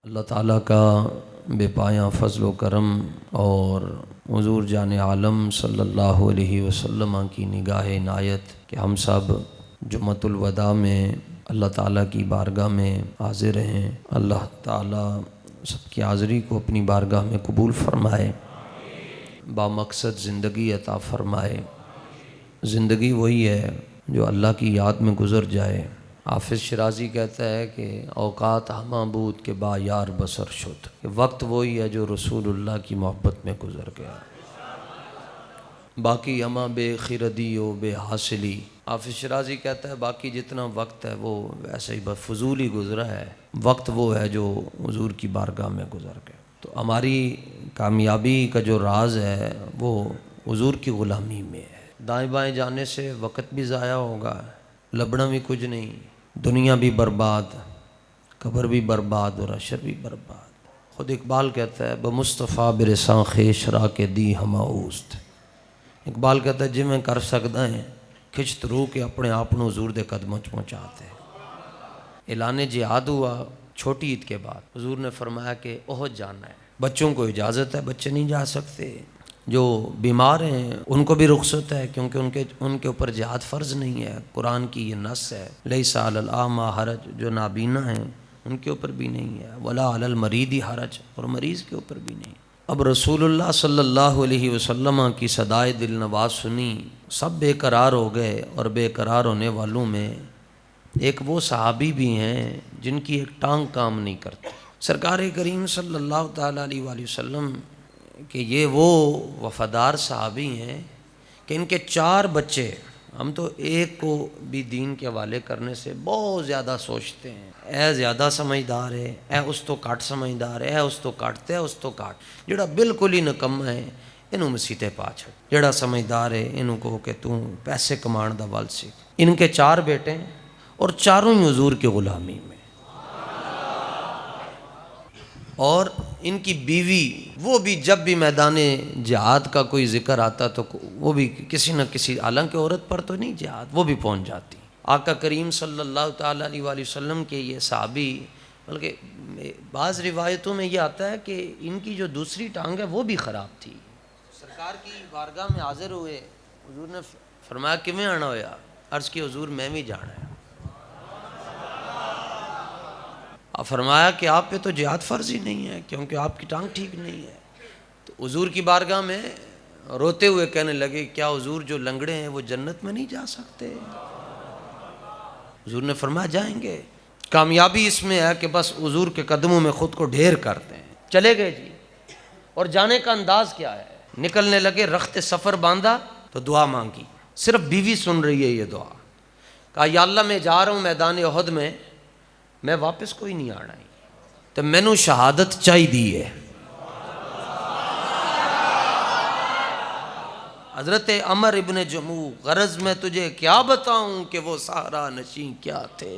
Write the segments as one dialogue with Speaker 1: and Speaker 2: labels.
Speaker 1: اللہ تعالیٰ کا بے پایاں فضل و کرم اور حضور جان عالم صلی اللہ علیہ وسلم کی نگاہ عنایت کہ ہم سب جمعۃ الوداع میں اللہ تعالیٰ کی بارگاہ میں حاضر ہیں۔ اللہ تعالیٰ سب کی حاضری کو اپنی بارگاہ میں قبول فرمائے، بامقصد زندگی عطا فرمائے۔ زندگی وہی ہے جو اللہ کی یاد میں گزر جائے۔ حافظ شرازی کہتا ہے کہ اوقات ہمہ بود کے با یار بسر شد، کہ وقت وہی ہے جو رسول اللہ کی محبت میں گزر گیا، باقی ہمہ بے خردی و بے حاصلی۔ حافظ شرازی کہتا ہے باقی جتنا وقت ہے وہ ویسے ہی بس فضول ہی گزرا ہے، وقت وہ ہے جو حضور کی بارگاہ میں گزر گیا۔ تو ہماری کامیابی کا جو راز ہے وہ حضور کی غلامی میں ہے۔ دائیں بائیں جانے سے وقت بھی ضائع ہوگا، لبنا بھی کچھ نہیں، دنیا بھی برباد، قبر بھی برباد اور حشر بھی برباد۔ خود اقبال کہتا ہے بمصطفیٰ برساں خیش را کے دی ہما اوست۔ اقبال کہتا ہے جی میں کر سکتا ہے کھچت روح کے اپنے آپ نو حضور دے قدموں چ پہنچاتے۔ اعلان جہاد ہوا چھوٹی عید کے بعد، حضور نے فرمایا کہ احد جانا ہے، بچوں کو اجازت ہے، بچے نہیں جا سکتے، جو بیمار ہیں ان کو بھی رخصت ہے کیونکہ ان کے اوپر جہاد فرض نہیں ہے، قرآن کی یہ نص ہے، لیس علی الاعمی حرج، جو نابینا ہیں ان کے اوپر بھی نہیں ہے، ولا علی المریض حرج، اور مریض کے اوپر بھی نہیں۔ اب رسول اللہ صلی اللہ علیہ وسلم کی صدائے دل نواز سنی، سب بے قرار ہو گئے، اور بے قرار ہونے والوں میں ایک وہ صحابی بھی ہیں جن کی ایک ٹانگ کام نہیں کرتی۔ سرکار کریم صلی اللہ تعالیٰ علیہ وآلہ وسلم کہ یہ وہ وفادار صحابی ہیں کہ ان کے 4 بچے، ہم تو ایک کو بھی دین کے حوالے کرنے سے بہت زیادہ سوچتے ہیں، اے زیادہ سمجھدار ہے، اے اس تو کٹ سمجھدار ہے، اے اس تو کٹ تے اس تو کٹ، جڑا بالکل ہی نکما ہے انہوں مسیطے پا چھڑ، جڑا سمجھدار ہے انہوں کہو کہ تو پیسے کمان دا ول سیکھ۔ ان کے 4 بیٹے ہیں اور چاروں ہی حضور کی غلامی میں، اور ان کی بیوی وہ بھی جب بھی میدان جہاد کا کوئی ذکر آتا تو وہ بھی کسی نہ کسی، حالانکہ عورت پر تو نہیں جہاد، وہ بھی پہنچ جاتی۔ آقا کریم صلی اللہ تعالیٰ علیہ وآلہ وسلم کے یہ صحابی، بلکہ بعض روایتوں میں یہ آتا ہے کہ ان کی جو دوسری ٹانگ ہے وہ بھی خراب تھی۔ سرکار کی بارگاہ میں حاضر ہوئے، حضور نے فرمایا کیویں آنا ہویا؟ عرض کی حضور میں بھی جانا ہے۔ فرمایا کہ آپ پہ تو جہاد فرض ہی نہیں ہے کیونکہ آپ کی ٹانگ ٹھیک نہیں ہے۔ تو حضور کی بارگاہ میں روتے ہوئے کہنے لگے کیا حضور جو لنگڑے ہیں وہ جنت میں نہیں جا سکتے؟ حضور نے فرمایا جائیں گے۔ کامیابی اس میں ہے کہ بس حضور کے قدموں میں خود کو ڈھیر کرتے ہیں۔ چلے گئے جی، اور جانے کا انداز کیا ہے؟ نکلنے لگے، رخت سفر باندھا تو دعا مانگی، صرف بیوی سن رہی ہے یہ دعا۔ کہا یا اللہ میں جا رہا ہوں میدان احد میں واپس کوئی نہیں آنا ہی، تو مینوں شہادت چاہی دی ہے۔ حضرت عمر ابن جموع، غرض میں تجھے کیا بتاؤں کہ وہ صحرا نشین کیا تھے،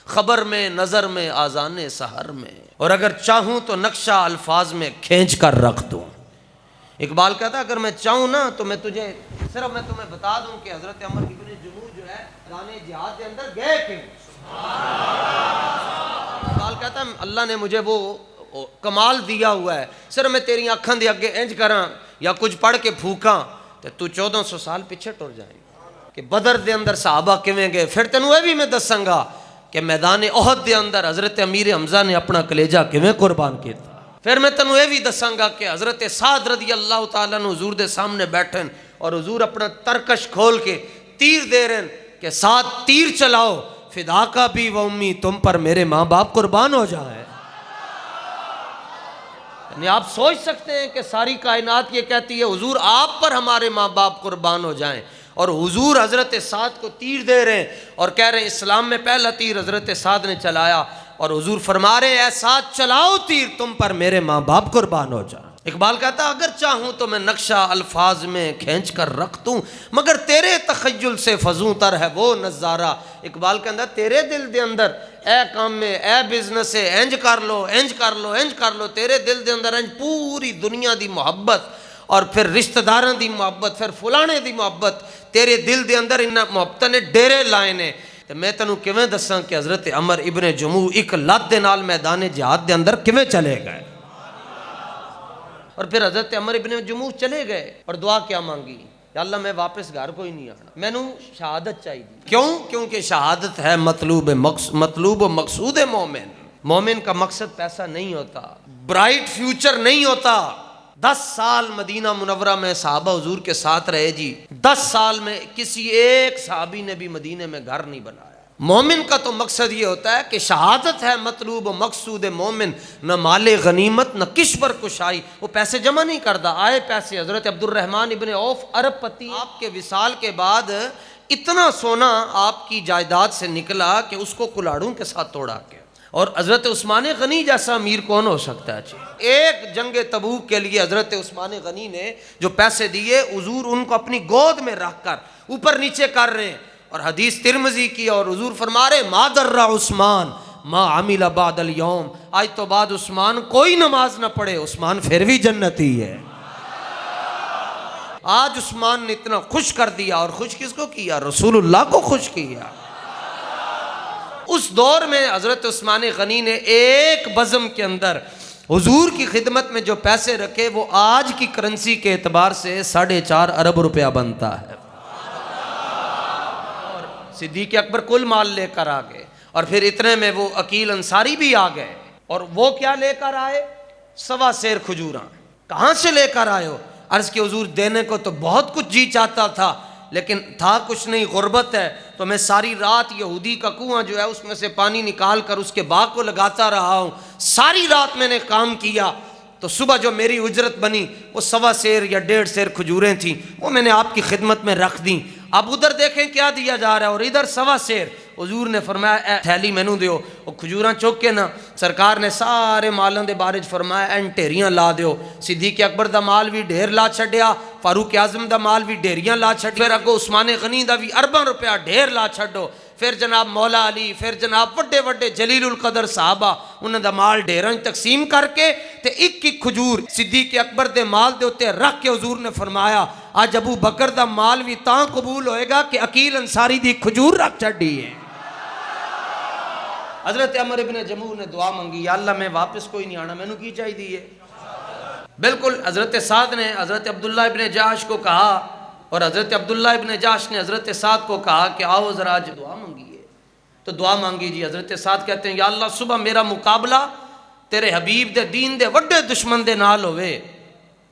Speaker 1: خبر میں نظر میں آذان سحر میں، اور اگر چاہوں تو نقشہ الفاظ میں کھینچ کر رکھ دوں۔ اقبال کہتا اگر میں چاہوں نا تو میں تمہیں بتا دوں کہ حضرت عمر ابن جموع جو ہے میدان جہاد کے اندر گئے کیوں۔ اقبال کہتا ہے اللہ نے مجھے وہ کمال دیا ہوا ہے، صرف میں تیری آنکھاں دے اگے انج کراں یا کچھ پڑھ کے پھوکاں تو 1400 سال پیچھے ٹر جائیں کہ بدر دے اندر صحابہ کیویں گئے۔ پھر تینوں یہ بھی میں دساں گا کہ میدان احد دے اندر حضرت امیر حمزہ نے اپنا کلیجہ کیویں قربان کیتا۔ پھر میں تینوں یہ بھی دساں گا کہ حضرت سعد رضی اللہ تعالیٰ نے حضور دے سامنے بیٹھن اور حضور اپنا ترکش کھول کے تیر دے رہے ہیں کہ سعد تیر چلاؤ، فدا کا بھی و امی، تم پر میرے ماں باپ قربان ہو جائے۔ یعنی آپ سوچ سکتے ہیں کہ ساری کائنات یہ کہتی ہے حضور آپ پر ہمارے ماں باپ قربان ہو جائیں، اور حضور حضرت سعد کو تیر دے رہے ہیں اور کہہ رہے ہیں اسلام میں پہلا تیر حضرت سعد نے چلایا، اور حضور فرما رہے ہیں اے سعد چلاؤ تیر، تم پر میرے ماں باپ قربان ہو جائیں۔ اقبال کہتا اگر چاہوں تو میں نقشہ الفاظ میں کھینچ کر رکھ دوں، مگر تیرے تخیل سے فزوں تر ہے وہ نظارہ۔ اقبال کہتا تیرے دل دے اندر اے کام میں، اے بزنس ہے، انج کر لو انج کر لو انج کر لو، تیرے دل دے اندر انج پوری دنیا دی محبت، اور پھر رشتہ داراں دی محبت، پھر فلانے دی محبت، تیرے دل دے اندر انہاں محبتاں نے ڈیرے لائے نے تے میں تینوں کیویں دساں کہ حضرت عمر ابن جموح ایک لت دے نال میدان جہاد دے اندر کیویں چلے گئے. اور پھر حضرت عمر ابن جموح چلے گئے اور دعا کیا مانگی, یا اللہ میں واپس گھر کوئی نہیں آنا, مینوں شہادت چاہیے. کیوں؟ کیونکہ شہادت ہے مطلوب و مقصود مومن. مومن کا مقصد پیسہ نہیں ہوتا, برائٹ فیوچر نہیں ہوتا. 10 سال مدینہ منورہ میں صحابہ حضور کے ساتھ رہے جی, 10 سال میں کسی ایک صحابی نے بھی مدینے میں گھر نہیں بنایا. مومن کا تو مقصد یہ ہوتا ہے کہ شہادت ہے مطلوب و مقصود مومن, نہ مال غنیمت نہ کشور کشائی. وہ پیسے جمع نہیں کرتا, آئے پیسے. حضرت عبد الرحمن ابن عوف عرب پتی, آپ کے وصال کے بعد اتنا سونا آپ کی جائیداد سے نکلا کہ اس کو کلاڑوں کے ساتھ توڑا کے. اور حضرت عثمان غنی جیسا امیر کون ہو سکتا ہے؟ ایک جنگ تبوک کے لیے حضرت عثمان غنی نے جو پیسے دیے, حضور ان کو اپنی گود میں رکھ کر اوپر نیچے کر رہے ہیں. اور حدیث ترمذی کی, اور حضور فرما رہے ما در عثمان ما عمل بعد اليوم, آج تو بعد عثمان کوئی نماز نہ پڑھے, عثمان پھر بھی جنتی ہے. آج عثمان نے اتنا خوش کر دیا, اور خوش کس کو کیا؟ رسول اللہ کو خوش کیا. اس دور میں حضرت عثمان غنی نے ایک بزم کے اندر حضور کی خدمت میں جو پیسے رکھے وہ آج کی کرنسی کے اعتبار سے 4.5 ارب روپیہ بنتا ہے. صدیق اکبر کل مال لے کر آ گئے, اور پھر اتنے میں وہ عقیل انصاری بھی آ گئے. اور وہ کیا لے کر آئے؟ 1.25 سیر کھجوراں. کہاں سے لے کر آئے ہو؟ عرض کہ حضور دینے کو تو بہت کچھ جی چاہتا تھا, لیکن تھا کچھ نہیں, غربت ہے, تو میں ساری رات یہودی کا کنواں جو ہے اس میں سے پانی نکال کر اس کے باغ کو لگاتا رہا ہوں. ساری رات میں نے کام کیا, تو صبح جو میری اجرت بنی وہ 1.25 سیر یا 1.5 سیر کھجوریں تھیں, وہ میں نے آپ کی خدمت میں رکھ دیں. اب ادھر دیکھیں کیا دیا جا رہا ہے, اور ادھر 1.25 سیر. حضور نے فرمایا اے تھیلی مینوں دیو. وہ کھجوراں چوک کے نا سرکار نے سارے مالاں دے بارے فرمایا این ڈھیریاں لا دیو. صدیق اکبر دا مال بھی ڈھیر لا چھڈیا, فاروق اعظم دا مال بھی ڈھیریاں لا چھڈ, پھر اگو عثمان غنی دا بھی ارباں روپیہ ڈھیر لا چھڈو. پھر جناب مولا علی, پھر جناب وڈے وڈے جلیل القدر صحابہ, انہاں دا مال ڈھیراں تقسیم کر کے تے ایک ایک کھجور صدیق اکبر دے مال دے اوتے رکھ کے حضور نے فرمایا آج ابو بکر دا مال بھی تاں قبول ہوئے گا کہ عقیل انصاری دی کھجور رکھ چھڈی ہے. حضرت عمر ابن جموح نے دعا منگی, یا اللہ میں واپس کوئی نہیں آنا, مینوں کی چاہی دی ہے؟ بالکل. حضرت سعد نے حضرت عبداللہ ابن جاش کو کہا, اور حضرت عبداللہ ابن جاش نے حضرت سعد کو کہا کہ آؤ ذرا آج دعا مانگیے. تو دعا مانگی جی. حضرت سعد کہتے ہیں یا اللہ صبح میرا مقابلہ تیرے حبیب دے دین دے وڈے دشمن دے نال ہوئے,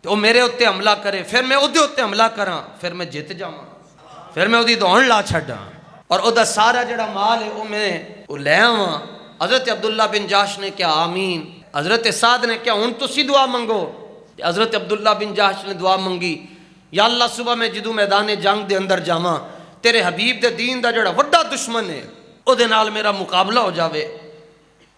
Speaker 1: تو وہ میرے اتے حملہ کرے, پھر میں اودے اتے حملہ کراں, پھر میں جیت جاواں, پھر میں اودی دوڑ لا چھڈاں, اور اودہ سارا جڑا مال ہے وہ میں لے آواں. حضرت عبداللہ بن جاش نے کیا آمین. حضرت سعد نے کیا ہن تسی دعا منگو. حضرت عبداللہ بن جاش نے دعا منگی, یا اللہ صبح میں جدوں میدان جنگ دے اندر جاواں تیرے حبیب دے دین دا جڑا وڈا دشمن ہے او دے نال میرا مقابلہ ہو جاوے,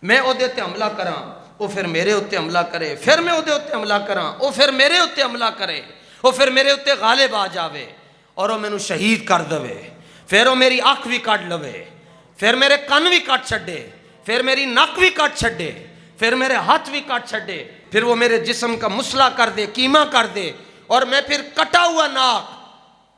Speaker 1: میں او دے تے حملہ کراں, او پھر میرے اتے حملہ کرے, پھر میں او دے اتے حملہ کراں, او پھر میرے اتے حملہ کرے, او پھر میرے اتے غالب آ جاوے, اور او مینوں شہید کر دے, پھر وہ میری اکھ بھی کٹ لوے, پھر میرے کن بھی کٹ چھڈے, پھر میری نک بھی کٹ چھڈے, پھر میرے ہاتھ بھی کٹ چھڈے, پھر وہ میرے جسم کا مسئلہ کر دے, کیما کر دے, اور میں پھر کٹا ہوا ناک,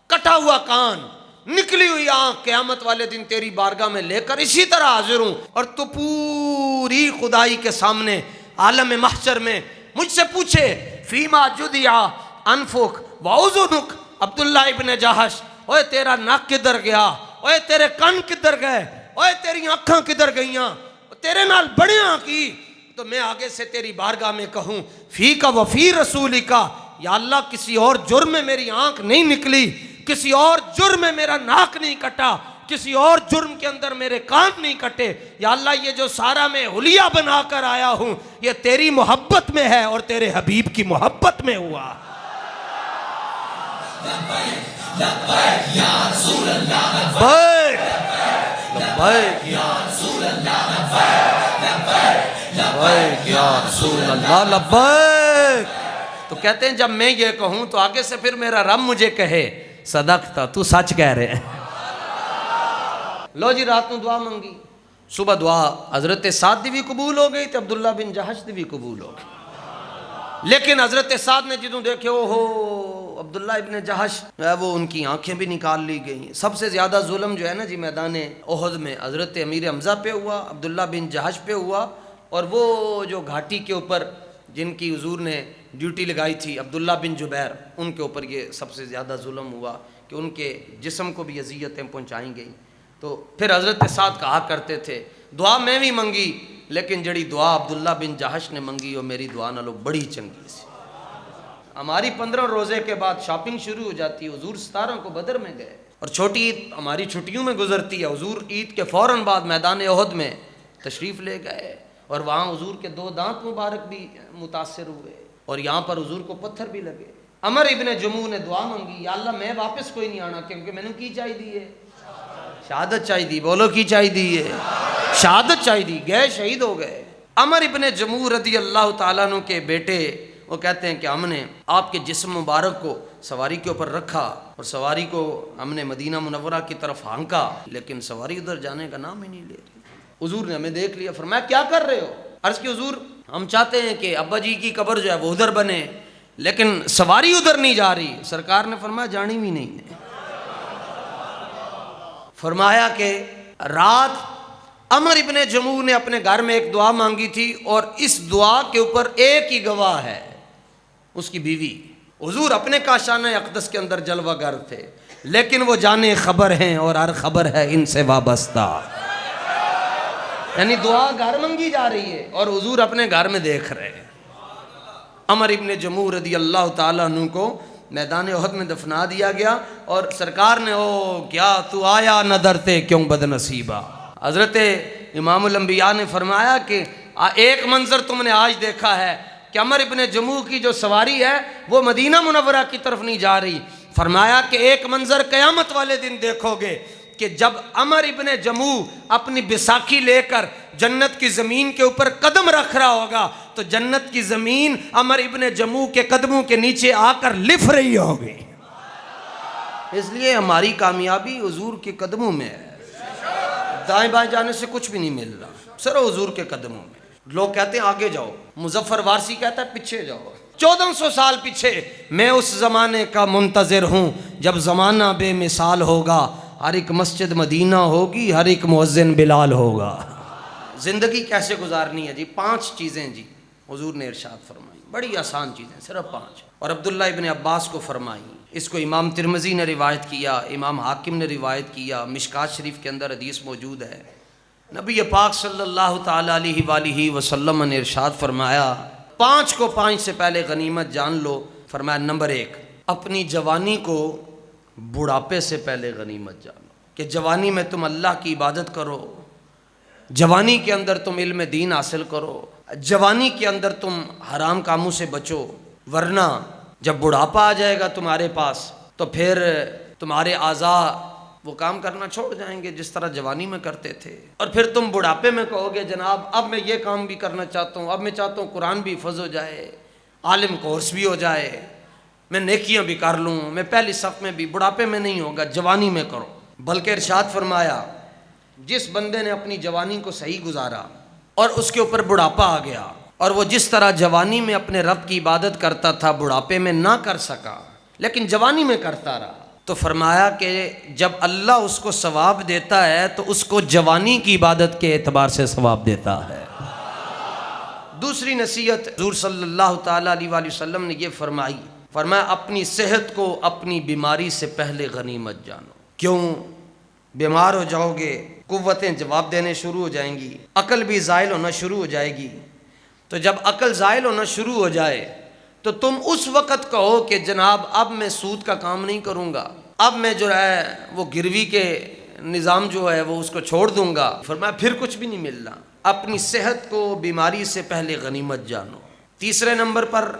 Speaker 1: کٹا ہوا کان, نکلی ہوئی آنکھ قیامت والے دن تیری بارگاہ میں لے کر اسی طرح حاضر ہوں, اور تو پوری خدائی کے سامنے عالم محشر میں مجھ سے پوچھے فیما جدیا انفک واذنک. عبداللہ ابن جہش, اوے تیرا ناک کدھر گیا, اوے تیرے کن کدھر گئے, اوے تیری آنکھاں کدھر گئیاں, تیرے نال بڑیاں کی. تو میں آگے سے تیری بارگاہ میں کہوں فی کا وفی رسولی کا, یا اللہ کسی اور جرم میں میری آنکھ نہیں نکلی, کسی اور جرم میں میرا ناک نہیں کٹا, کسی اور جرم کے اندر میرے کان نہیں کٹے, یا اللہ یہ جو سارا میں حلیہ بنا کر آیا ہوں یہ تیری محبت میں ہے اور تیرے حبیب کی محبت میں ہوا. لبیک یا رسول اللہ, لبیک لبیک یا رسول اللہ, لبیک یا رسول اللہ, لبیک. تو کہتے ہیں جب میں یہ کہوں تو آگے سے پھر میرا رب مجھے کہے صدقتا, تو سچ کہہ رہے ہیں. لو جی رات نو دعا منگی, صبح دعا حضرت سعد دی بھی قبول ہو گئی تو عبداللہ بن جہش دی بھی قبول ہو گئی. لیکن حضرت سعد نے جدوں دیکھے او ہو عبداللہ ابن جہش وہ ان کی آنکھیں بھی نکال لی گئیں. سب سے زیادہ ظلم جو ہے نا جی میدان احد میں حضرت امیر حمزہ پہ ہوا, عبداللہ بن جہش پہ ہوا, اور وہ جو گھاٹی کے اوپر جن کی حضور نے ڈیوٹی لگائی تھی عبداللہ بن جبیر, ان کے اوپر یہ سب سے زیادہ ظلم ہوا کہ ان کے جسم کو بھی اذیتیں پہنچائیں گئی. تو پھر حضرت سعد کہا کرتے تھے دعا میں بھی منگی لیکن جڑی دعا عبداللہ بن جہش نے منگی وہ میری دعا نالوں بڑی چنگی سی. ہماری 15 روزے کے بعد شاپنگ شروع ہو جاتی ہے. حضور 17 کو بدر میں گئے اور چھوٹی عید ہماری چھٹیوں میں گزرتی ہے. حضور عید کے فوراً بعد میدان احد میں تشریف لے گئے اور وہاں حضور کے 2 دانت مبارک بھی متاثر ہوئے اور یہاں پر حضور کو پتھر بھی لگے. عمر ابن جموع نے دعا مانگی, یا اللہ میں واپس کوئی نہیں آنا کیونکہ میں نے کی چاہی دی ہے شہادت چاہی دی. بولو کی چاہی دی ہے شہادت چاہی دی. گئے شہید ہو گئے. عمر ابن جموع رضی اللہ تعالیٰ عنہ کے بیٹے وہ کہتے ہیں کہ ہم نے آپ کے جسم مبارک کو سواری کے اوپر رکھا اور سواری کو ہم نے مدینہ منورہ کی طرف ہانکا لیکن سواری ادھر جانے کا نام ہی نہیں لے رہی. حضور نے ہمیں دیکھ لیا, فرمایا کیا کر رہے ہو؟ عرض کی حضور ہم چاہتے ہیں کہ ابا جی کی قبر جو ہے وہ ادھر بنے لیکن سواری ادھر نہیں جا رہی. سرکار نے فرمایا جانی بھی نہیں ہے. فرمایا کہ رات عمر ابن جموع نے اپنے گھر میں ایک دعا مانگی تھی اور اس دعا کے اوپر ایک ہی گواہ ہے, اس کی بیوی. حضور اپنے کاشانہ اقدس کے اندر جلوہ گر تھے لیکن وہ جانے خبر ہیں اور ہر خبر ہے ان سے وابستہ. یعنی دعا گھر منگی جا رہی ہے اور حضور اپنے گھر میں دیکھ رہے ہیں. عمر ابن جموع رضی اللہ تعالیٰ عنہ کو میدان احد میں دفنا دیا گیا اور سرکار نے کیا تو آیا نہ ڈرتے کیوں بد نصیبہ. حضرت امام الانبیاء نے فرمایا کہ ایک منظر تم نے آج دیکھا ہے کہ عمر ابن جموع کی جو سواری ہے وہ مدینہ منورہ کی طرف نہیں جا رہی. فرمایا کہ ایک منظر قیامت والے دن دیکھو گے کہ جب عمر ابن جموع اپنی بیساکھی لے کر جنت کی زمین کے اوپر قدم رکھ رہا ہوگا تو جنت کی زمین عمر ابن جموع کے قدموں کے نیچے آ کر لف رہی ہوگی. اس لیے ہماری کامیابی حضور کے قدموں میں ہے. دائیں بائیں جانے سے کچھ بھی نہیں مل رہا, صرف حضور کے قدموں میں. لوگ کہتے ہیں آگے جاؤ, مظفر وارسی کہتا ہے پیچھے جاؤ. 1400 سال پیچھے. میں اس زمانے کا منتظر ہوں جب زمانہ بے مثال ہوگا, ہر ایک مسجد مدینہ ہوگی, ہر ایک مؤذن بلال ہوگا. زندگی کیسے گزارنی ہے جی؟ 5 چیزیں جی حضور نے ارشاد فرمائی, بڑی آسان چیزیں, صرف 5. اور عبداللہ ابن عباس کو فرمائی. اس کو امام ترمذی نے روایت کیا, امام حاکم نے روایت کیا, مشکات شریف کے اندر حدیث موجود ہے. نبی پاک صلی اللہ تعالیٰ علیہ وآلہ وسلم نے ارشاد فرمایا 5 کو 5 سے پہلے غنیمت جان لو. فرمایا نمبر 1, اپنی جوانی کو بڑھاپے سے پہلے غنیمت جانو کہ جوانی میں تم اللہ کی عبادت کرو, جوانی کے اندر تم علم دین حاصل کرو, جوانی کے اندر تم حرام کاموں سے بچو, ورنہ جب بڑھاپا آ جائے گا تمہارے پاس تو پھر تمہارے اعضاء وہ کام کرنا چھوڑ جائیں گے جس طرح جوانی میں کرتے تھے, اور پھر تم بڑھاپے میں کہو گے جناب اب میں یہ کام بھی کرنا چاہتا ہوں, اب میں چاہتا ہوں قرآن بھی حفظ ہو جائے, عالم کورس بھی ہو جائے, میں نیکیاں بھی کر لوں, میں پہلی صف میں بھی. بڑھاپے میں نہیں ہوگا, جوانی میں کرو. بلکہ ارشاد فرمایا جس بندے نے اپنی جوانی کو صحیح گزارا اور اس کے اوپر بڑھاپا آ گیا اور وہ جس طرح جوانی میں اپنے رب کی عبادت کرتا تھا بڑھاپے میں نہ کر سکا لیکن جوانی میں کرتا رہا, تو فرمایا کہ جب اللہ اس کو ثواب دیتا ہے تو اس کو جوانی کی عبادت کے اعتبار سے ثواب دیتا ہے. دوسری نصیحت حضور صلی اللہ تعالیٰ علیہ وآلہ وسلم نے یہ فرمائی, فرمایا اپنی صحت کو اپنی بیماری سے پہلے غنیمت جانو. کیوں؟ بیمار ہو جاؤ گے, قوتیں جواب دینے شروع ہو جائیں گی, عقل بھی زائل ہونا شروع ہو جائے گی. تو جب عقل زائل ہونا شروع ہو جائے تو تم اس وقت کہو کہ جناب اب میں سود کا کام نہیں کروں گا, اب میں جو ہے وہ گروی کے نظام جو ہے وہ اس کو چھوڑ دوں گا. فرمایا پھر کچھ بھی نہیں ملنا. اپنی صحت کو بیماری سے پہلے غنیمت جانو. تیسرے نمبر پر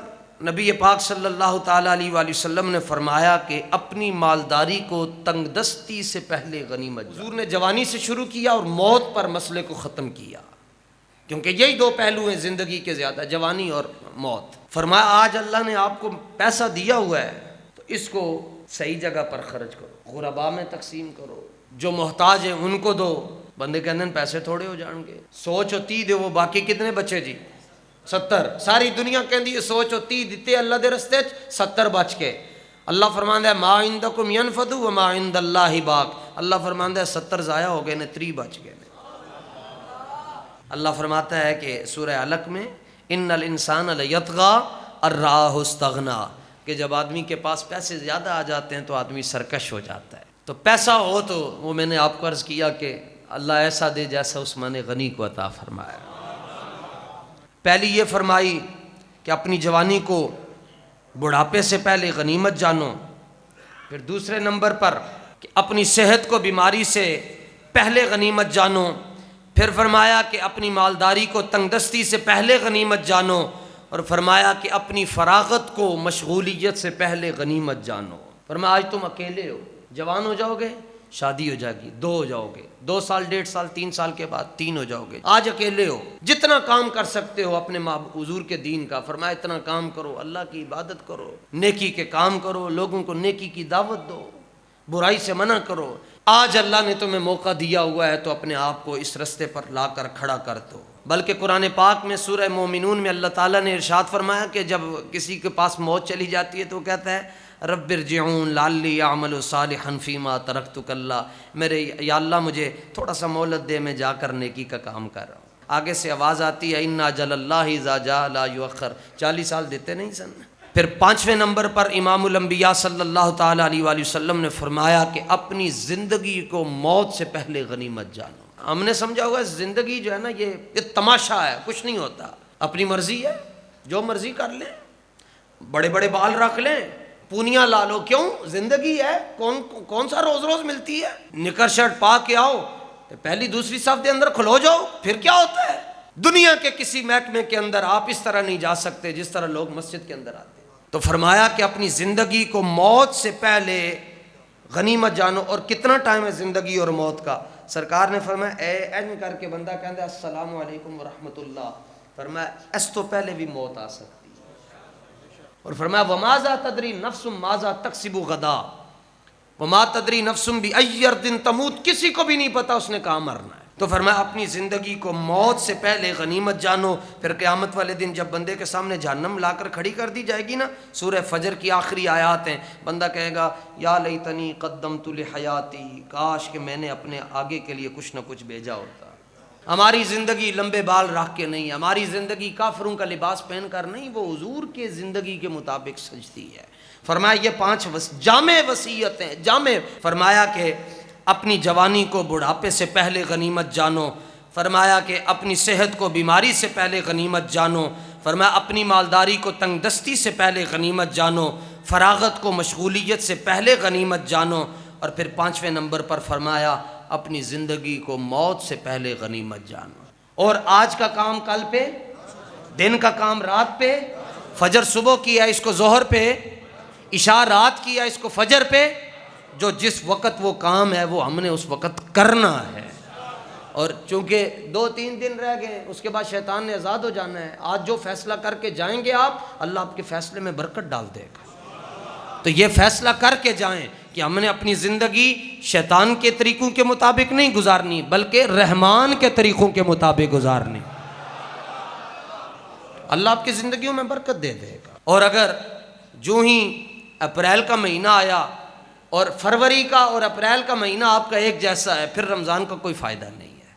Speaker 1: نبی پاک صلی اللہ تعالیٰ علیہ وآلہ وسلم نے فرمایا کہ اپنی مالداری کو تنگ دستی سے پہلے غنیمت جانو. حضور نے جوانی سے شروع کیا اور موت پر مسئلے کو ختم کیا, کیونکہ یہی 2 پہلو ہیں زندگی کے زیادہ, جوانی اور موت. فرمایا آج اللہ نے آپ کو پیسہ دیا ہوا ہے تو اس کو صحیح جگہ پر خرچ کرو, غرباء میں تقسیم کرو, جو محتاج ہیں ان کو دو. بندے کہتے ہیں پیسے تھوڑے ہو جائیں گے, سوچ ہوتی دے وہ باقی کتنے بچے جی, 70 ساری دنیا کہندی ہے سوچو 30 دیتے اللہ دے رستے 70 بچ کے اللہ فرماندا ہے ما عندکم ينفد وما عند اللہ باق اللہ فرماندا ہے 70 ضائع ہو گئے نے 3 بچ گئے نے اللہ فرماتا ہے کہ سورہ علق میں ان الانسان لیطغی ان رآہ استغنی کہ جب آدمی کے پاس پیسے زیادہ آ جاتے ہیں تو آدمی سرکش ہو جاتا ہے تو پیسہ ہو تو وہ میں نے آپ کو عرض کیا کہ اللہ ایسا دے جیسا عثمان غنی کو عطا فرمایا پہلی یہ فرمائی کہ اپنی جوانی کو بڑھاپے سے پہلے غنیمت جانو پھر دوسرے نمبر پر کہ اپنی صحت کو بیماری سے پہلے غنیمت جانو پھر فرمایا کہ اپنی مالداری کو تنگ دستی سے پہلے غنیمت جانو اور فرمایا کہ اپنی فراغت کو مشغولیت سے پہلے غنیمت جانو فرمایا آج تم اکیلے ہو جوان ہو جاؤ گے شادی ہو جائے گی 2 ہو جاؤ گے 2 سال 1.5 سال 3 سال کے بعد 3 ہو جاؤ گے آج اکیلے ہو جتنا کام کر سکتے ہو اپنے حضور کے دین کا فرمایا اتنا کام کرو اللہ کی عبادت کرو نیکی کے کام کرو لوگوں کو نیکی کی دعوت دو برائی سے منع کرو آج اللہ نے تمہیں موقع دیا ہوا ہے تو اپنے آپ کو اس رستے پر لا کر کھڑا کر دو بلکہ قرآن پاک میں سورہ مومنون میں اللہ تعالیٰ نے ارشاد فرمایا کہ جب کسی کے پاس موت چلی جاتی ہے تو وہ کہتا ہے رب ارجعون لعلی اعمل صالحا فیما ترکت کلا میرے یا اللہ مجھے تھوڑا سا مہلت دے میں جا کر نیکی کا کام کر رہا ہوں آگے سے آواز آتی ہے ان اجل اللہ اذا جاء لا یؤخر 40 سال دیتے نہیں سن پھر 5ویں نمبر پر امام الانبیاء صلی اللہ تعالیٰ علیہ وآلہ وسلم نے فرمایا کہ اپنی زندگی کو موت سے پہلے غنیمت جانو ہم نے سمجھا ہوگا زندگی جو ہے نا یہ تماشا ہے کچھ نہیں ہوتا اپنی مرضی ہے جو مرضی کر لیں بڑے بڑے بال رکھ لیں پونیاں لا لو کیوں زندگی ہے کون سا روز روز ملتی ہے نکر شرٹ پا کے آؤ پہلی دوسری صف کے اندر کھلو جاؤ پھر کیا ہوتا ہے دنیا کے کسی محکمے کے اندر آپ اس طرح نہیں جا سکتے جس طرح لوگ مسجد کے اندر آتے تو فرمایا کہ اپنی زندگی کو موت سے پہلے غنیمت جانو اور کتنا ٹائم ہے زندگی اور موت کا سرکار نے فرمایا اے کر کے بندہ کہتا ہے السلام علیکم ورحمۃ اللہ فرمایا اس تو پہلے بھی موت آ سکتی اور فرمایا وماذا تدری نفس ماذا تکسب غدا وما تدری نفس بأی ارض تموت کسی کو بھی نہیں پتا اس نے کہاں مرنا ہے تو فرمایا اپنی زندگی کو موت سے پہلے غنیمت جانو پھر قیامت والے دن جب بندے کے سامنے جہنم لا کر کھڑی کر دی جائے گی نا سورہ فجر کی آخری آیات ہیں بندہ کہے گا یا لیتنی قدمت لحیاتی کاش کہ میں نے اپنے آگے کے لیے کچھ نہ کچھ بھیجا ہوتا ہماری زندگی لمبے بال رکھ کے نہیں ہماری زندگی کافروں کا لباس پہن کر نہیں وہ حضور کے زندگی کے مطابق سجتی ہے فرمایا یہ 5 جامع وصیتیں جامع فرمایا کہ اپنی جوانی کو بڑھاپے سے پہلے غنیمت جانو فرمایا کہ اپنی صحت کو بیماری سے پہلے غنیمت جانو فرمایا اپنی مالداری کو تنگ دستی سے پہلے غنیمت جانو فراغت کو مشغولیت سے پہلے غنیمت جانو اور پھر 5ویں نمبر پر فرمایا اپنی زندگی کو موت سے پہلے غنیمت جانو اور آج کا کام کل پہ دن کا کام رات پہ فجر صبح کیا اس کو ظہر پہ عشاء رات کیا اس کو فجر پہ جو جس وقت وہ کام ہے وہ ہم نے اس وقت کرنا ہے اور چونکہ 2-3 دن رہ گئے اس کے بعد شیطان نے آزاد ہو جانا ہے آج جو فیصلہ کر کے جائیں گے آپ اللہ آپ کے فیصلے میں برکت ڈال دے گا تو یہ فیصلہ کر کے جائیں کہ ہم نے اپنی زندگی شیطان کے طریقوں کے مطابق نہیں گزارنی بلکہ رحمان کے طریقوں کے مطابق گزارنی اللہ آپ کی زندگیوں میں برکت دے دے گا اور اگر جو ہی اپریل کا مہینہ آیا اور فروری کا اور اپریل کا مہینہ آپ کا ایک جیسا ہے پھر رمضان کا کوئی فائدہ نہیں ہے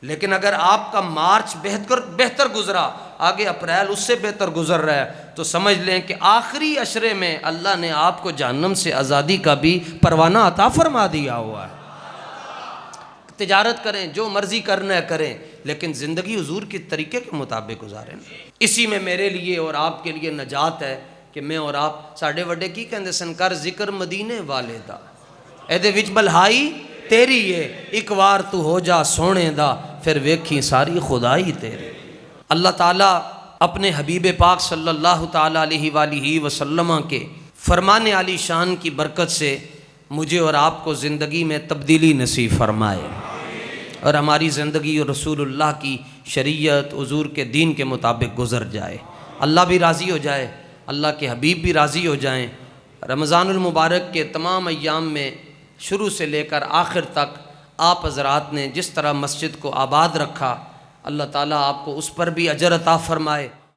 Speaker 1: لیکن اگر آپ کا مارچ بہتر گزرا آگے اپریل اس سے بہتر گزر رہا ہے تو سمجھ لیں کہ آخری عشرے میں اللہ نے آپ کو جہنم سے آزادی کا بھی پروانہ عطا فرما دیا ہوا ہے تجارت کریں جو مرضی کرنا ہے کریں لیکن زندگی حضور کے طریقے کے مطابق گزاریں اسی میں میرے لیے اور آپ کے لیے نجات ہے کہ میں اور آپ ساڈے وڈے کی کہندے سن کر ذکر مدینے والے دا اے دے وچ بلہائی تیری ہے ایک وار تو ہو جا سونے دا پھر ویکھی ساری خدائی تیری اللہ تعالیٰ اپنے حبیب پاک صلی اللہ تعالیٰ علیہ وآلہ وسلم کے فرمان علی شان کی برکت سے مجھے اور آپ کو زندگی میں تبدیلی نصیب فرمائے اور ہماری زندگی اور رسول اللہ کی شریعت حضور کے دین کے مطابق گزر جائے اللہ بھی راضی ہو جائے اللہ کے حبیب بھی راضی ہو جائیں رمضان المبارک کے تمام ایام میں شروع سے لے کر آخر تک آپ حضرات نے جس طرح مسجد کو آباد رکھا اللہ تعالیٰ آپ کو اس پر بھی اجر عطا فرمائے